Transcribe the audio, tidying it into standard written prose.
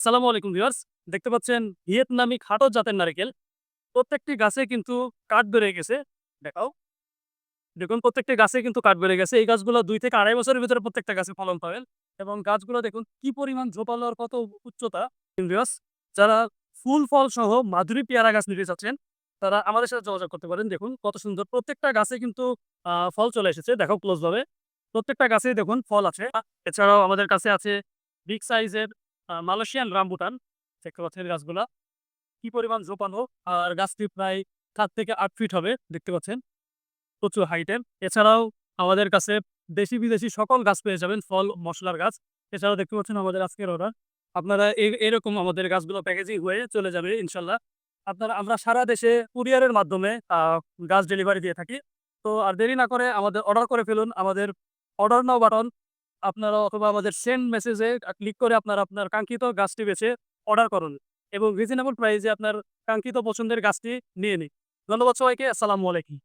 আসসালামু আলাইকুম ভিউয়ার্স। দেখতে পাচ্ছেন ভিয়েতনামি খাটো জাতের নারিকেল। প্রত্যেকটি গাছে কিন্তু কাঠ বেড়ে গেছে। দেখাও। দেখুন প্রত্যেকটি গাছে কিন্তু কাঠ বেড়ে গেছে। এই গাছগুলো ২ থেকে ২.৫ বছরের ভিতরে প্রত্যেকটা গাছে ফলন পাবেন। এবং গাছগুলো দেখুন কি পরিমাণ ঝোপালো আর কত উচ্চতা। ভিউয়ার্স, যারা ফুল ফল সহ মাধুরী পেয়ারা গাছ নিতে চাচ্ছেন, তারা আমাদের সাথে যোগাযোগ করতে পারেন। দেখুন কত সুন্দর। প্রত্যেকটা গাছে কিন্তু ফল চলে এসেছে। দেখাও ক্লোজ ভাবে। প্রত্যেকটা গাছেই দেখুন ফল আছে। এছাড়াও আমাদের কাছে আছে বিগ সাইজের মালয়েশিয়ান রামবুটান। দেখতে পাচ্ছেন এই গাছগুলা। কি পরিমাণ ঝোপানো। আর গাছটি প্রায় ৭ থেকে ৮ ফিট হবে। দেখতে পাচ্ছেন। প্রচুর হাইটের। এছাড়াও আমাদের কাছে দেশি বিদেশি সকল গাছ পেয়ে যাবেন, ফল, মসলার গাছ। এছাড়াও দেখতে পাচ্ছেন আমাদের আজকের অর্ডার। আপনারা এরকম আমাদের গাছগুলো প্যাকেজিং হয়ে চলে যাবে ইনশাল্লাহ। আমরা সারা দেশে কুরিয়ারের মাধ্যমে গাছ ডেলিভারি দিয়ে থাকি। তো আর দেরি না করে আমাদের অর্ডার করে ফেলুন। আমাদের অর্ডার নাও বাটন আপনারা অথবা আমাদের সেন্ড মেসেজে ক্লিক করে আপনারা আপনার কাঙ্ক্ষিত গাছটি বেছে অর্ডার করুন এবং রিজনেবল প্রাইসে আপনার কাঙ্ক্ষিত পছন্দের গাছটি নিয়ে নিন। ধন্যবাদ সবাইকে। আসসালামু আলাইকুম।